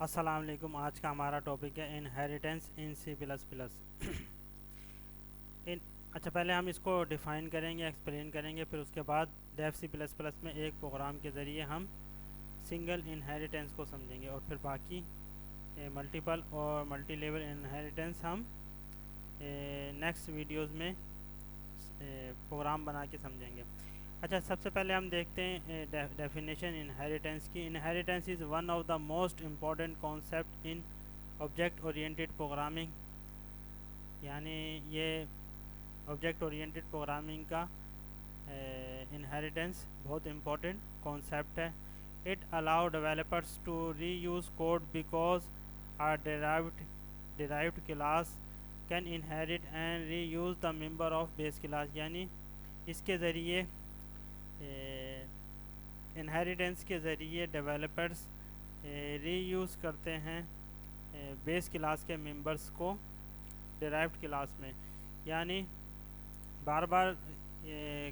अस्सलाम वालेकुम। आज का हमारा टॉपिक है inheritance in C plus plus. इन अच्छा, पहले हम इसको डिफ़ाइन करेंगे, एक्सप्लेन करेंगे, फिर उसके बाद डेफ सी प्लस प्लस में एक प्रोग्राम के ज़रिए हम सिंगल इनहेरिटेंस को समझेंगे और फिर बाकी मल्टीपल और मल्टी लेवल इनहेरिटेंस हम नेक्स्ट वीडियोस में प्रोग्राम बना के समझेंगे। अच्छा, सबसे पहले हम देखते हैं डेफिनेशन इनहेरिटेंस की। Inheritance is one of the most important concept in object oriented programming. यानी ये ऑब्जेक्ट ओरिएंटेड प्रोग्रामिंग का इनहेरिटेंस बहुत इम्पोर्टेंट कॉन्सेप्ट है। It allow developers to reuse code because are derived class can inherit and reuse the member of base class. यानी इसके ज़रिए inheritance के ज़रिए डेवलपर्स री यूज़ करते हैं बेस क्लास के मेंबर्स को डिराइव्ड क्लास में। यानी बार बार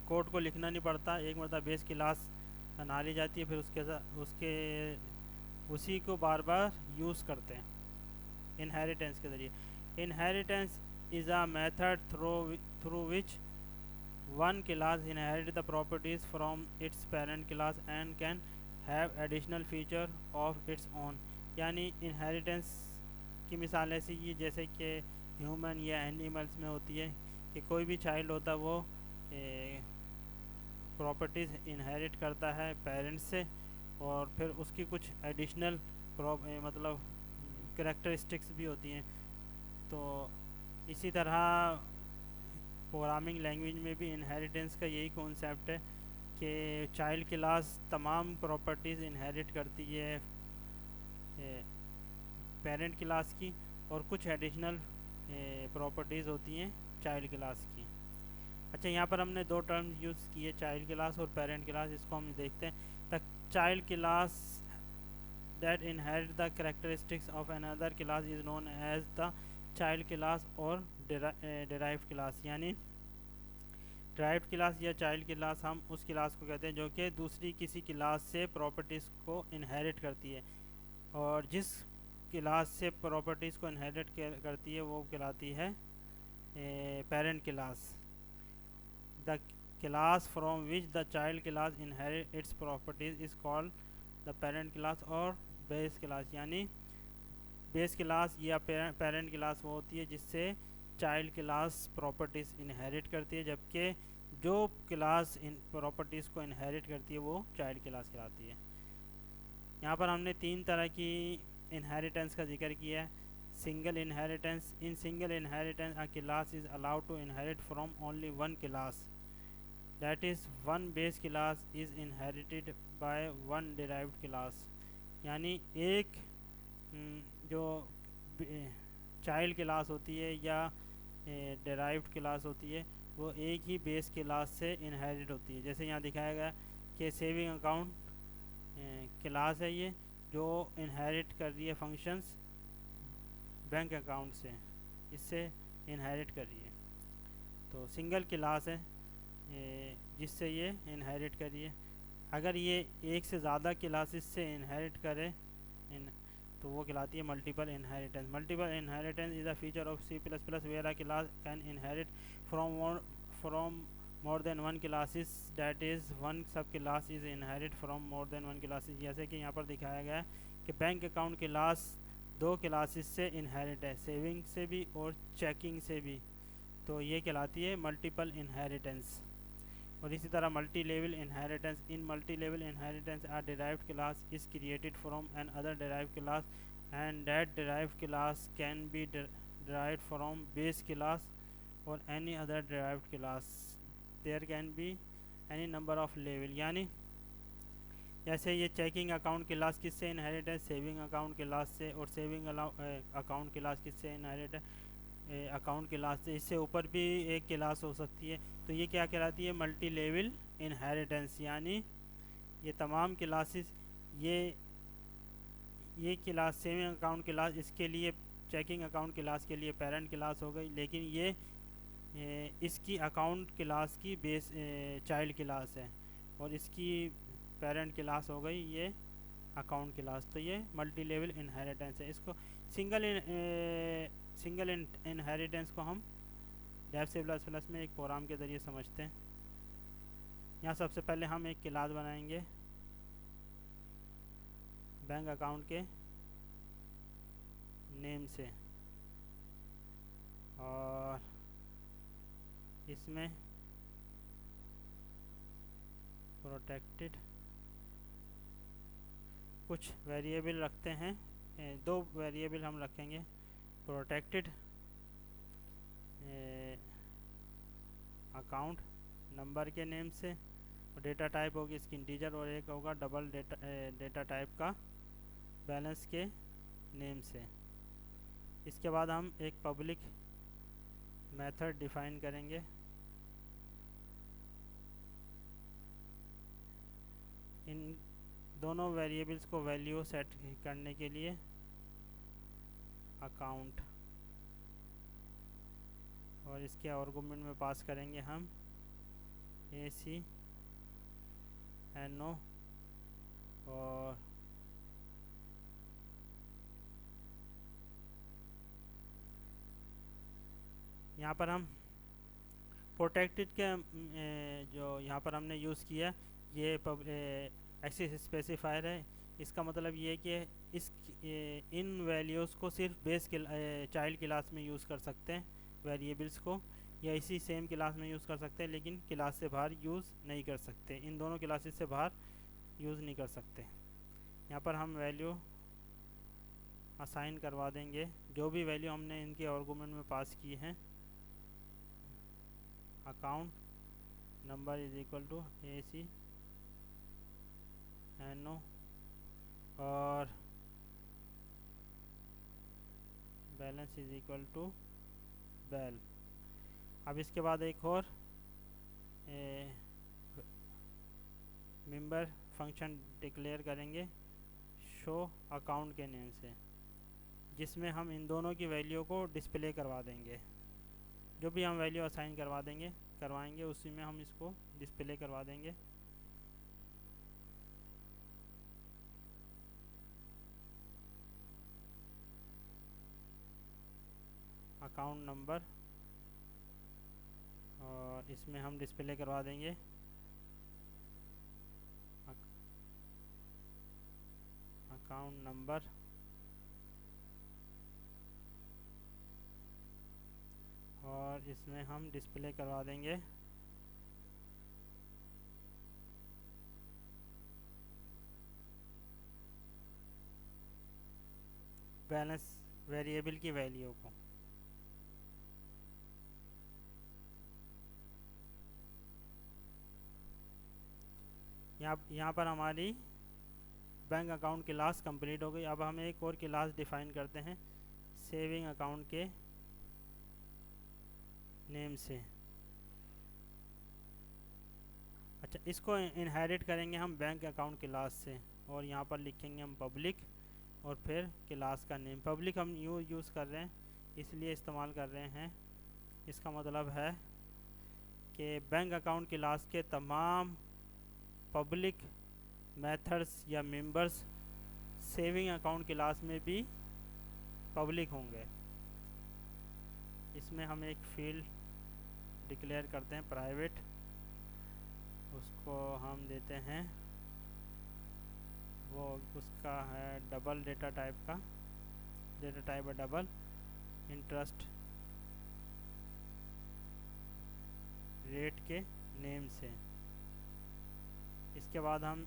कोड को लिखना नहीं पड़ता, एक मरतबा बेस क्लास बना ली जाती है, फिर उसके उसी को बार बार यूज़ करते हैं इनहेरिटेंस के ज़रिए। Inheritance is a method through which one class inherit the properties from its parent class and can have additional feature of its own। यानी इनहेरिटेंस की मिसाल ऐसी ही जैसे कि ह्यूमन या एनिमल्स में होती है कि कोई भी चाइल्ड होता है वो प्रॉपर्टीज़ इनहेरिट करता है पेरेंट्स से और फिर उसकी कुछ एडिशनल मतलब करेक्टरिस्टिक्स भी होती हैं। तो इसी तरह प्रोग्रामिंग लैंग्वेज में भी इनहेरिटेंस का यही कॉन्सेप्ट है कि चाइल्ड क्लास तमाम प्रॉपर्टीज़ इनहेरिट करती है पेरेंट क्लास की और कुछ एडिशनल प्रॉपर्टीज़ होती हैं चाइल्ड क्लास की। अच्छा, यहाँ पर हमने दो टर्म्स यूज़ किए, चाइल्ड क्लास और पेरेंट क्लास। इसको हम देखते हैं। The child class that inherit the characteristics of another class is known as the child class और डिराइव्ड क्लास। यानी डिराइव्ड क्लास या चाइल्ड क्लास हम उस क्लास को कहते हैं जो कि दूसरी किसी क्लास से प्रॉपर्टीज़ को इनहेरिट करती है, और जिस क्लास से प्रॉपर्टीज़ को इनहेरिट करती है वो कहलाती है parent class. The class from which the child class inherit it's properties is called the parent class और बेस क्लास। यानी बेस क्लास या पेरेंट क्लास वो होती है जिससे चाइल्ड क्लास प्रॉपर्टीज़ इनहेरिट करती है, जबकि जो क्लास इन प्रॉपर्टीज़ को इनहेरिट करती है वो चाइल्ड क्लास कहलाती है। यहाँ पर हमने तीन तरह की इनहेरिटेंस का जिक्र किया है। Single inheritance. In single inheritance a class is allowed to inherit from only one class, that is one base class is inherited by one derived class. यानी एक जो चाइल्ड क्लास होती है या डिराइव्ड क्लास होती है वो एक ही बेस क्लास से इनहेरिट होती है। जैसे यहाँ दिखाया गया कि सेविंग अकाउंट क्लास है ये जो इनहेरिट कर रही है फंक्शंस बैंक अकाउंट से, इससे इनहेरिट कर रही है। तो सिंगल क्लास है जिससे ये इनहेरिट कर रही है। अगर ये एक से ज़्यादा क्लासेस से इनहेरिट करे तो वो कहलाती है multiple inheritance. Multiple inheritance is a feature of C plus plus where a class can inherit from more than one classes, that is one sub class is inherit from more than one classes. जैसे कि यहाँ पर दिखाया गया है कि bank account class दो classes से इनहेरिट है, सेविंग से भी और चेकिंग से भी, तो ये कहलाती है मल्टीपल इनहेरिटेंस। और इसी तरह multi level inheritance. In multi level inheritance a derived class is created from an other derived class and that derived class can be derived from base class और any other derived class. There can be any number of level. यानी जैसे ये checking account class किससे inherit है, saving account class से, और saving account class किससे inherit है, अकाउंट क्लास से। इससे ऊपर भी एक क्लास हो सकती है। तो ये क्या कहलाती है, मल्टी लेवल इनहेरिटेंस। यानी ये तमाम क्लासेस ये क्लास सेविंग अकाउंट क्लास इसके लिए चेकिंग अकाउंट क्लास के लिए पेरेंट क्लास हो गई, लेकिन ये इसकी अकाउंट क्लास की बेस चाइल्ड क्लास है और इसकी पेरेंट क्लास हो गई ये अकाउंट क्लास। तो ये मल्टी लेवल इनहेरिटेंस है। इसको सिंगल इनहेरिटेंस को हम डेव सी प्लस प्लस में एक प्रोग्राम के ज़रिए समझते हैं। यहाँ सबसे पहले हम एक क्लास बनाएंगे बैंक अकाउंट के नेम से, और इसमें प्रोटेक्टेड कुछ वेरिएबल रखते हैं। दो वेरिएबल हम रखेंगे, प्रोटेक्टेड अकाउंट नंबर के नेम से, और डेटा टाइप होगी इसकी इंटीजर, और एक होगा डबल डेटा टाइप का बैलेंस के नेम से। इसके बाद हम एक पब्लिक मेथड डिफाइन करेंगे। इन दोनों वेरिएबल्स को वैल्यू सेट करने के लिए अकाउंट, और इसके आर्गुमेंट में पास करेंगे हम ACNO, और यहाँ पर हम प्रोटेक्टेड के जो यहाँ पर हमने यूज़ किया ये एक्सेस स्पेसिफायर है। इसका मतलब ये है कि इन वैल्यूज़ को सिर्फ बेस चाइल्ड क्लास में यूज़ कर सकते हैं वेरिएबल्स को, या इसी सेम क्लास में यूज़ कर सकते हैं, लेकिन क्लास से बाहर यूज़ नहीं कर सकते। इन दोनों क्लासेस से बाहर यूज़ नहीं कर सकते। यहाँ पर हम वैल्यू असाइन करवा देंगे, जो भी वैल्यू हमने इनके आर्गुमेंट में पास की हैं। Account number is equal to ACNO, और बैलेंस इज इक्वल टू बैल। अब इसके बाद एक और मेंबर फंक्शन डिक्लेयर करेंगे शो अकाउंट के नेम से, जिसमें हम इन दोनों की वैल्यू को डिस्प्ले करवा देंगे। जो भी हम वैल्यू असाइन करवाएंगे उसी में हम इसको डिस्प्ले करवा देंगे। अकाउंट नंबर, और इसमें हम डिस्प्ले करवा देंगे अकाउंट नंबर, और इसमें हम डिस्प्ले करवा देंगे बैलेंस वेरिएबल की वैल्यू को। यहाँ पर हमारी बैंक अकाउंट क्लास कंप्लीट हो गई। अब हम एक और क्लास डिफाइन करते हैं सेविंग अकाउंट के नेम से। अच्छा, इसको इनहेरिट करेंगे हम बैंक अकाउंट क्लास से, और यहाँ पर लिखेंगे हम पब्लिक, और फिर क्लास का नेम। पब्लिक हम यूज़ कर रहे हैं, इसलिए इस्तेमाल कर रहे हैं। इसका मतलब है कि बैंक अकाउंट क्लास के तमाम पब्लिक मेथड्स या मेंबर्स सेविंग अकाउंट क्लास में भी पब्लिक होंगे। इसमें हम एक फील्ड डिक्लेयर करते हैं प्राइवेट, उसको हम देते हैं, वो उसका है डबल डेटा टाइप का, डेटा टाइप है डबल इंटरेस्ट रेट के नेम से। इसके बाद हम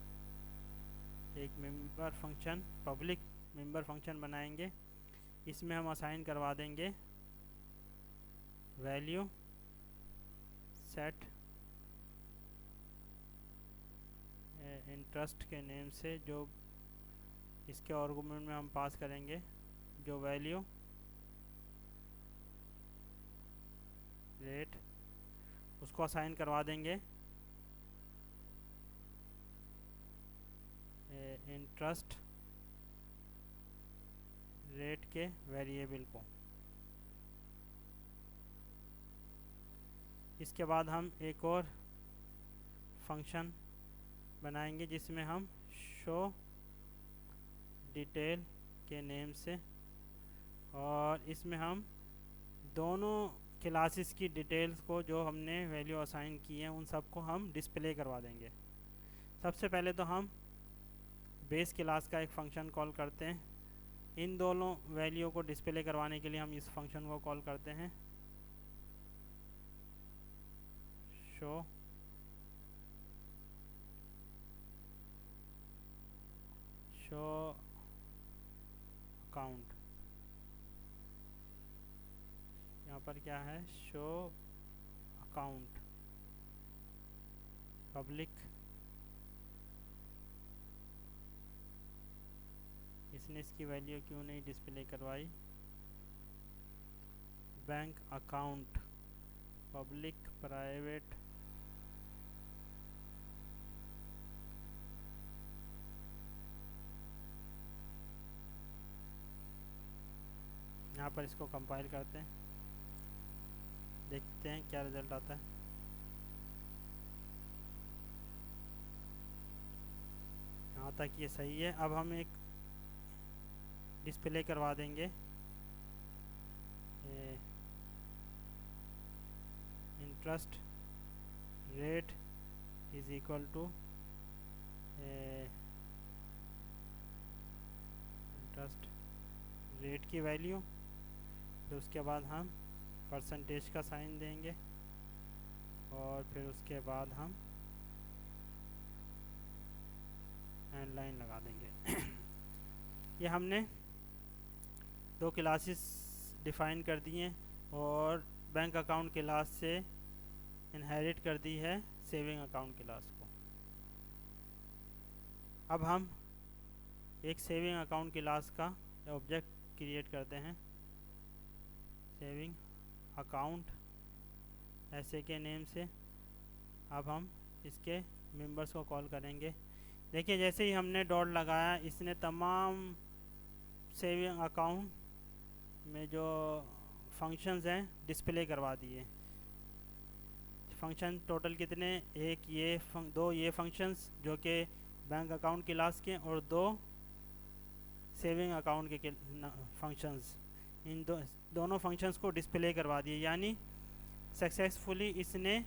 एक member function, public member function बनाएंगे। इसमें हम असाइन करवा देंगे वैल्यू सेट इंटरेस्ट के नेम से, जो इसके आर्गुमेंट में हम पास करेंगे जो वैल्यू रेट, उसको असाइन करवा देंगे इंटरेस्ट रेट के वेरिएबल को। इसके बाद हम एक और फंक्शन बनाएंगे जिसमें हम शो डिटेल के नेम से, और इसमें हम दोनों क्लासेस की डिटेल्स को जो हमने वैल्यू असाइन की हैं उन सबको हम डिस्प्ले करवा देंगे। सबसे पहले तो हम बेस क्लास का एक फ़ंक्शन कॉल करते हैं। इन दोनों वैल्यू को डिस्प्ले करवाने के लिए हम इस फंक्शन को कॉल करते हैं शो अकाउंट। यहाँ पर क्या है, शो अकाउंट पब्लिक। इसने इसकी वैल्यू क्यों नहीं डिस्प्ले करवाई, बैंक अकाउंट पब्लिक प्राइवेट यहाँ पर इसको कंपाइल करते हैं, देखते हैं क्या रिज़ल्ट आता है। यहाँ तक ये सही है। अब हम एक डिस्प्ले करवा देंगे interest rate is equal to interest rate की वैल्यू, फिर उसके बाद हम परसेंटेज का साइन देंगे, और फिर उसके बाद हम एंड लाइन लगा देंगे। ये हमने दो क्लासेस डिफ़ाइन कर दी हैं और बैंक अकाउंट क्लास से इनहेरिट कर दी है सेविंग अकाउंट क्लास को। अब हम एक सेविंग अकाउंट क्लास का ऑब्जेक्ट क्रिएट करते हैं, सेविंग अकाउंट ऐसे के नेम से। अब हम इसके मेंबर्स को कॉल करेंगे। देखिए जैसे ही हमने डॉट लगाया इसने तमाम सेविंग अकाउंट में जो फंक्शंस हैं डिस्प्ले करवा दिए। फंक्शन टोटल कितने, एक ये दो ये फंक्शंस जो कि बैंक अकाउंट क्लास के, और दो सेविंग अकाउंट के फंक्शंस। इन दोनों फंक्शंस को डिस्प्ले करवा दिए, यानी सक्सेसफुली इसने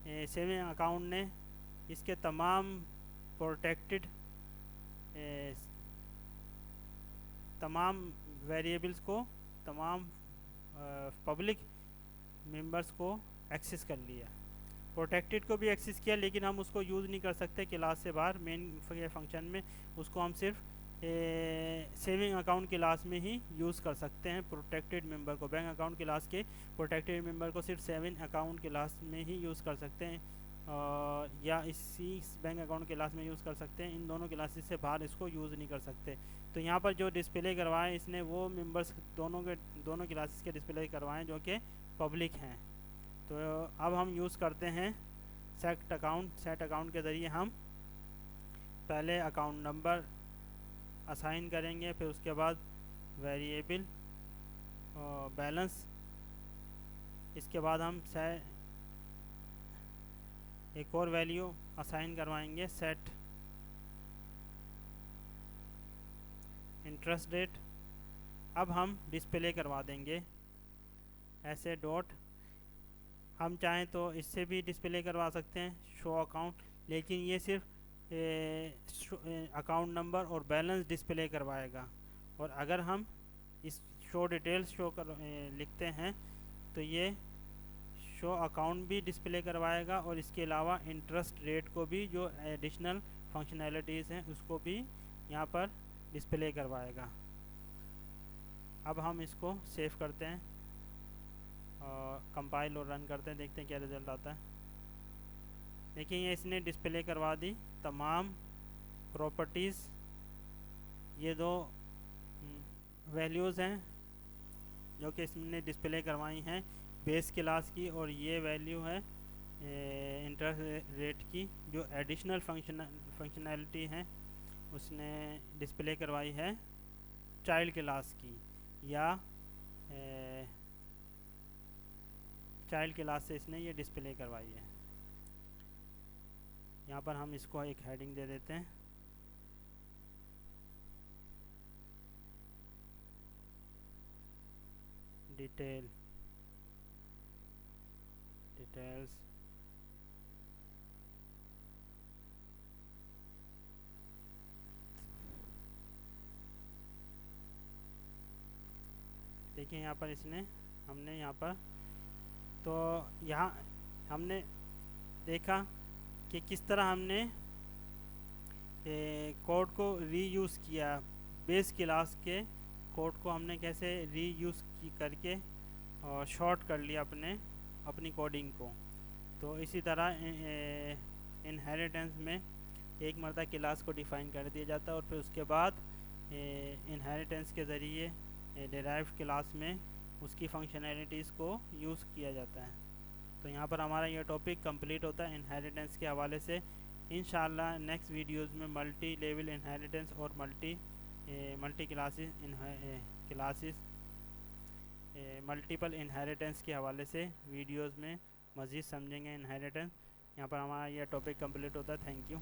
सेविंग अकाउंट ने इसके तमाम प्रोटेक्टेड तमाम वेरिएबल्स को, तमाम पब्लिक मेंबर्स को एक्सेस कर लिया। प्रोटेक्टेड को भी एक्सेस किया, लेकिन हम उसको यूज़ नहीं कर सकते क्लास से बाहर मेन फंक्शन में। उसको हम सिर्फ सेविंग अकाउंट क्लास में ही यूज़ कर सकते हैं प्रोटेक्टेड मेंबर को। बैंक अकाउंट क्लास के प्रोटेक्टेड मेंबर को सिर्फ सेविंग अकाउंट क्लास में ही यूज़ कर सकते हैं, या इसी बैंक अकाउंट क्लास में यूज़ कर सकते हैं। इन दोनों क्लासेस से बाहर इसको यूज़ नहीं कर सकते। तो यहाँ पर जो डिस्प्ले करवाएं इसने वो मेंबर्स दोनों क्लासेस के डिस्प्ले करवाएं जो कि पब्लिक हैं। तो अब हम यूज़ करते हैं सेट अकाउंट के ज़रिए हम पहले अकाउंट नंबर असाइन करेंगे, फिर उसके बाद वेरिएबल बैलेंस। इसके बाद हम एक और वैल्यू असाइन करवाएंगे, सेट इंटरेस्ट रेट। अब हम डिस्प्ले करवा देंगे ऐसे डॉट। हम चाहें तो इससे भी डिस्प्ले करवा सकते हैं शो अकाउंट, लेकिन ये सिर्फ अकाउंट नंबर और बैलेंस डिस्प्ले करवाएगा। और अगर हम इस शो डिटेल्स लिखते हैं तो ये शो अकाउंट भी डिस्प्ले करवाएगा, और इसके अलावा इंटरेस्ट रेट को भी, जो एडिशनल फंक्शनैलिटीज़ हैं उसको भी यहाँ पर डिस्प्ले करवाएगा। अब हम इसको सेव करते हैं और कंपाइल और रन करते हैं, देखते हैं क्या रिज़ल्ट आता है। देखिए ये इसने डिस्प्ले करवा दी तमाम प्रॉपर्टीज़। ये दो वैल्यूज़ हैं जो कि इसने डिस्प्ले करवाई हैं बेस क्लास की, और ये वैल्यू है इंटरेस्ट रेट की जो एडिशनल फंक्शनैलिटी है उसने डिस्प्ले करवाई है चाइल्ड क्लास की, या चाइल्ड क्लास से इसने ये डिस्प्ले करवाई है। यहाँ पर हम इसको एक हेडिंग दे देते हैं, डिटेल्स देखिए यहाँ पर हमने यहाँ पर तो यहाँ हमने देखा कि किस तरह हमने कोड को रीयूज़ किया। बेस क्लास के कोड को हमने कैसे रीयूज़ करके और शॉर्ट कर लिया अपनी कोडिंग को। तो इसी तरह इनहेरिटेंस में एक मर्तबा क्लास को डिफ़ाइन कर दिया जाता है और फिर उसके बाद इनहेरिटेंस के ज़रिए डिराइव्ड क्लास में उसकी फंक्शनैलिटीज़ को यूज़ किया जाता है। तो यहाँ पर हमारा ये टॉपिक कंप्लीट होता है इनहेरिटेंस के हवाले से। इंशाल्लाह नेक्स्ट वीडियोस में मल्टी लेवल इनहेरिटेंस और मल्टी क्लासेस मल्टीपल इनहेरिटेंस के हवाले से वीडियोस में मज़ीद समझेंगे इनहेरिटेंस। यहाँ पर हमारा यह टॉपिक कंप्लीट होता है। Thank you.